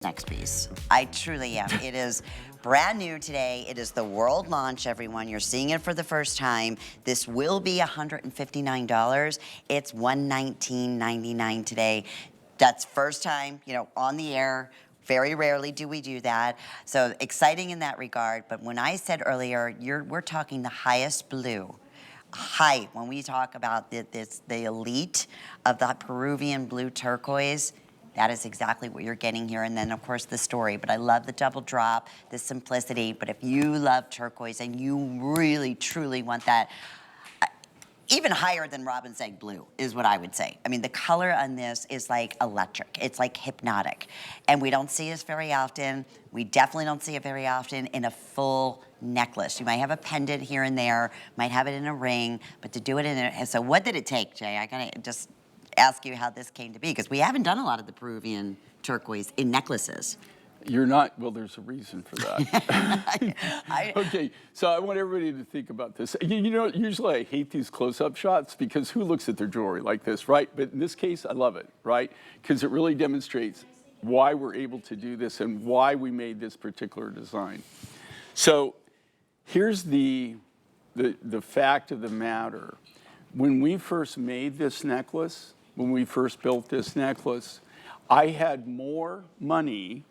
Next piece. I truly am. It is brand new today. It is the world launch, everyone. You're seeing it for the first time. This will be $159. It's $119.99 today. That's first time, on the air. Very rarely do we do that. So exciting in that regard. But when I said earlier, we're talking the highest blue. When we talk about the elite of the Peruvian blue turquoise, that is exactly what you're getting here. And then, of course, the story. But I love the double drop, the simplicity. But if you love turquoise and you really, truly want that, even higher than robin's egg blue is what I would say. I mean, the color on this is like electric. It's like hypnotic. And we don't see this very often. We definitely don't see it very often in a full necklace. You might have a pendant here and there, might have it in a ring, but to do it in a... So what did it take, Jay? I gotta just ask you how this came to be, because we haven't done a lot of the Peruvian turquoise in necklaces. You're not, well, there's a reason for that. Okay, so I want everybody to think about this. Usually I hate these close-up shots because who looks at their jewelry like this, right? But in this case, I love it, right? Because it really demonstrates why we're able to do this and why we made this particular design. So here's the fact of the matter. When we first made this necklace, when we first built this necklace, I had more money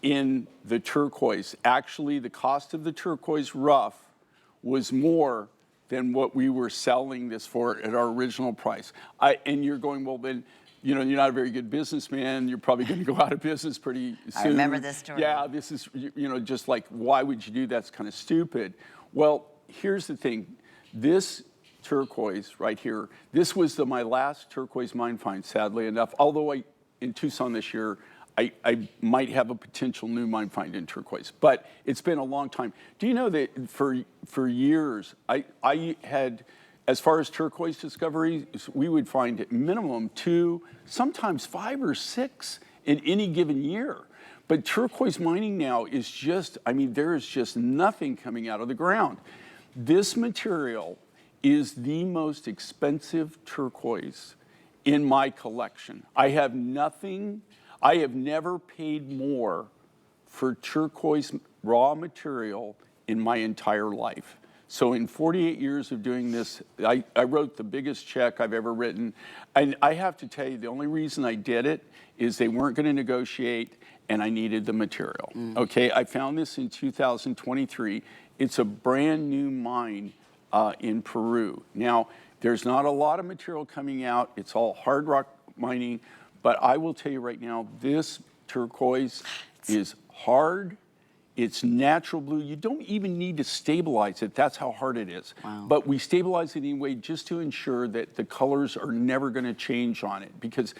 in the turquoise. Actually, the cost of the turquoise rough was more than what we were selling this for at our original price. And you're going, well, then, you're not a very good businessman. You're probably going to go out of business pretty soon. I remember this story. Yeah, this is, just like, why would you do that? It's kind of stupid. Well, here's the thing. This turquoise right here, this was my last turquoise mine find, sadly enough. Although in Tucson this year, I might have a potential new mine find in turquoise, but it's been a long time. Do you know that for years, I had, as far as turquoise discoveries, we would find at minimum 2, sometimes 5 or 6 in any given year. But turquoise mining now is just, there is just nothing coming out of the ground. This material is the most expensive turquoise in my collection. I have never paid more for turquoise raw material in my entire life. So in 48 years of doing this, I wrote the biggest check I've ever written. And I have to tell you, the only reason I did it is they weren't going to negotiate and I needed the material. Okay, I found this in 2023. It's a brand new mine in Peru. Now, there's not a lot of material coming out. It's all hard rock mining. But I will tell you right now, this turquoise is hard. It's natural blue. You don't even need to stabilize it. That's how hard it is. Wow. But we stabilize it anyway just to ensure that the colors are never going to change on it. Because,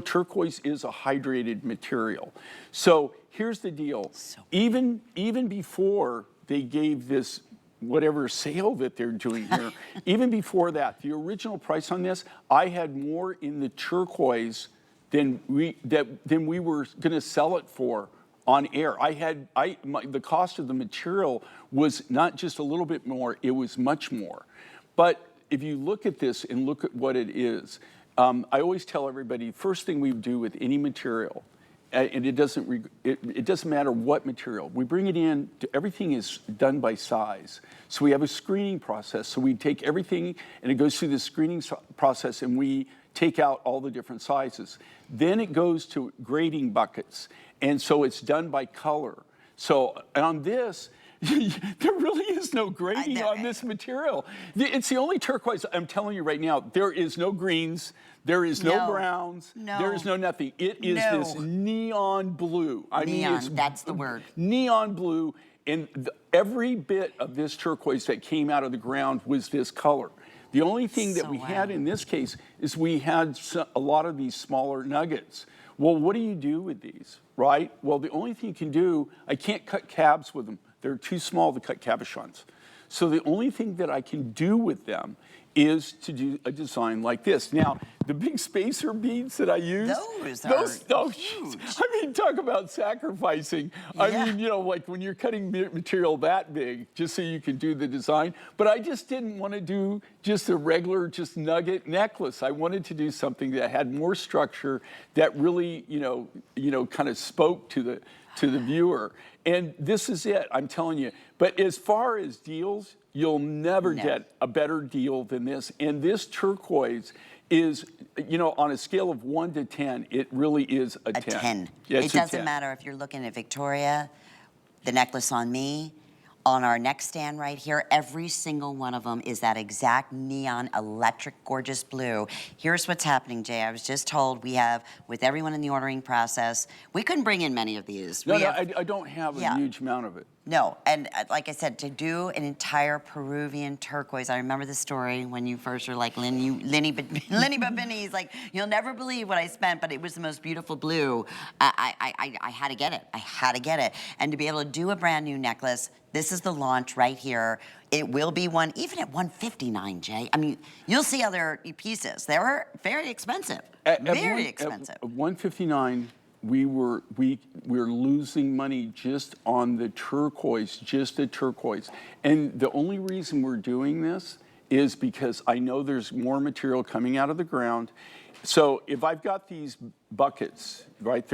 turquoise is a hydrated material. So here's the deal. Even before they gave this whatever sale that they're doing here, even before that, the original price on this, I had more in the turquoise than we were going to sell it for on air. The cost of the material was not just a little bit more, it was much more. But if you look at this and look at what it is, I always tell everybody, first thing we do with any material, and it doesn't matter what material, we bring it in, everything is done by size. So we have a screening process. So we take everything and it goes through the screening process and we take out all the different sizes. Then it goes to grading buckets. And so it's done by color. So on this, there really is no grading on this material. It's the only turquoise, I'm telling you right now, there is no greens, there is no browns, there is no nothing. It is this neon blue. That's the word. Neon blue, and every bit of this turquoise that came out of the ground was this color. The only thing that we had in this case is we had a lot of these smaller nuggets. Well, what do you do with these, right? Well, the only thing you can do, I can't cut cabs with them. They're too small to cut cabochons. So the only thing that I can do with them is to do a design like this. Now, the big spacer beads that I use, those are huge. I mean, talk about sacrificing. Yeah. I mean, you know, like when you're cutting material that big, just so you can do the design. But I just didn't want to do just a regular, just nugget necklace. I wanted to do something that had more structure, that really, you know, kind of spoke to the viewer. And this is it, I'm telling you. But as far as deals, you'll never get a better deal than this. And this turquoise is, you know, on a scale of 1 to 10, it really is a 10. 10. Yeah, It doesn't matter if you're looking at Victoria, the necklace on me, on our next stand right here, every single one of them is that exact neon, electric, gorgeous blue. Here's what's happening, Jay. I was just told we have, with everyone in the ordering process, we couldn't bring in many of these. No, I don't have a huge amount of it. No, and like I said, to do an entire Peruvian turquoise, I remember the story when you first were like, Lenny Babini's like, you'll never believe what I spent, but it was the most beautiful blue. I had to get it. I had to get it. And to be able to do a brand new necklace, this is the launch right here. It will be one, even at $159, Jay. I mean, you'll see other pieces. They were very expensive, very expensive. At $159. We're losing money just on the turquoise, And the only reason we're doing this is because I know there's more material coming out of the ground. So if I've got these buckets, right,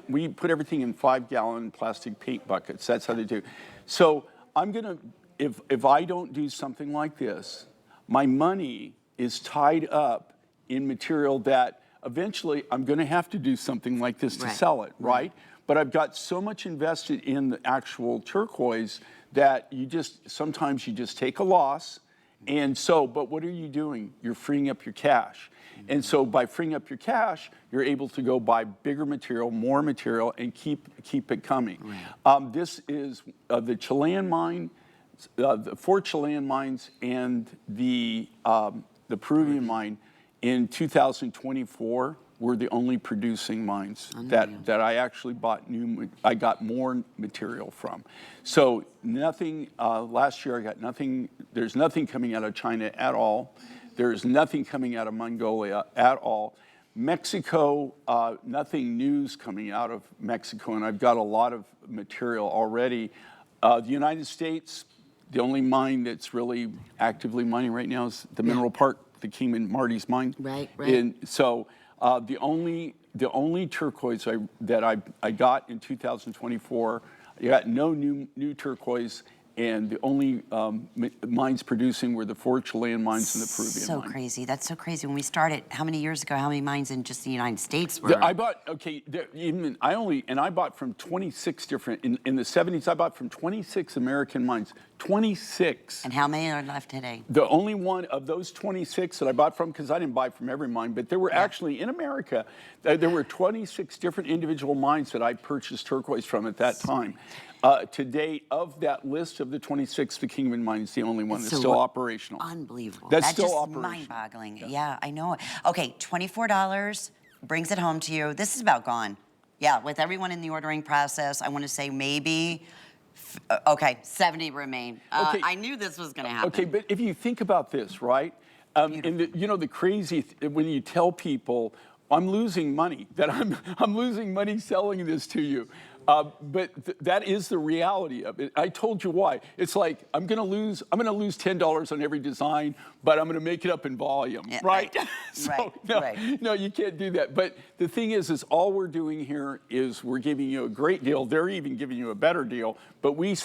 we put everything in 5-gallon plastic paint buckets. That's how they do. So I'm gonna, if I don't do something like this, my money is tied up in material that eventually I'm going to have to do something like this to sell it, right? But I've got so much invested in the actual turquoise that sometimes you just take a loss. And so, but what are you doing? You're freeing up your cash. And so by freeing up your cash, you're able to go buy bigger material, more material, and keep it coming. This is the Chilean mine, the 4 Chilean mines and the Peruvian mine. In 2024, we're the only producing mines that I actually bought I got more material from. So nothing, last year I got nothing, there's nothing coming out of China at all. There's nothing coming out of Mongolia at all. Mexico, nothing new's coming out of Mexico, and I've got a lot of material already. The United States, the only mine that's really actively mining right now is the Mineral Park, the King and Marty's mine. Right. And so the only turquoise that I got in 2024, I got no new turquoise, and the only mines producing were the 4 Chilean mines and the Peruvian mine. So crazy. That's so crazy. When we started, how many years ago, how many mines in just the United States were? I bought, I bought from 26 different, in the 70s, I bought from 26 American mines. 26. And how many are left today? The only one of those 26 that I bought from, because I didn't buy from every mine, but there were actually, in America, there were 26 different individual mines that I purchased turquoise from at that time. To date, of that list of the 26, the Kingman mine is the only one that's still operational. Unbelievable. That's still still just operational. Mind-boggling. Yeah, I know. Okay, $24 brings it home to you. This is about gone. Yeah, with everyone in the ordering process, I want to say maybe, 70 remain. I knew this was going to happen. Okay, but if you think about this, right? And the crazy, when you tell people, I'm losing money, that I'm losing money selling this to you. But that is the reality of it. I told you why. It's like I'm gonna lose $10 on every design, but I'm gonna make it up in volume, right? So, no, you can't do that. But the thing is all we're doing here is we're giving you a great deal. They're even giving you a better deal, but we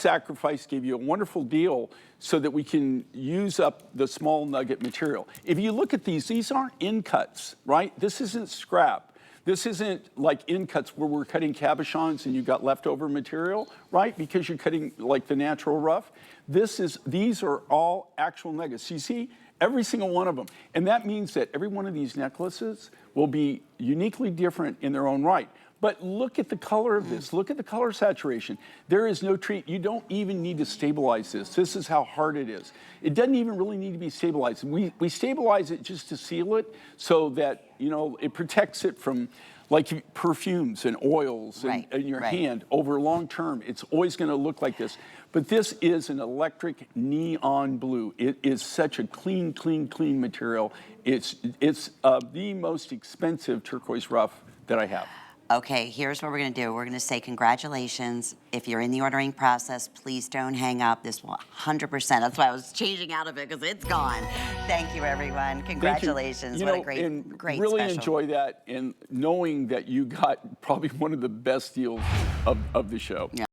give you a wonderful deal so that we can use up the small nugget material. If you look at these aren't in cuts, right? This isn't scrap. This isn't like in cuts where we're cutting cabochons and you got leftover material, right? Because you're cutting like the natural rough. These are all actual nuggets. You see, every single one of them. And that means that every one of these necklaces will be uniquely different in their own right. But look at the color of this. Look at the color saturation. There is no treat. You don't even need to stabilize this. This is how hard it is. It doesn't even really need to be stabilized. We stabilize it just to seal it so that, it protects it from like perfumes and oils Right, in your right. hand over long term. It's always going to look like this. But this is an electric neon blue. It is such a clean, clean, clean material. It's the most expensive turquoise rough that I have. Okay, here's what we're gonna do. We're gonna say congratulations. If you're in the ordering process, please don't hang up. This will 100%. That's why I was changing out of it, because it's gone. Thank you, everyone. Congratulations. You What know, a great, and great really special. enjoy that, and knowing that you got probably one of the best deals of the show. Yeah.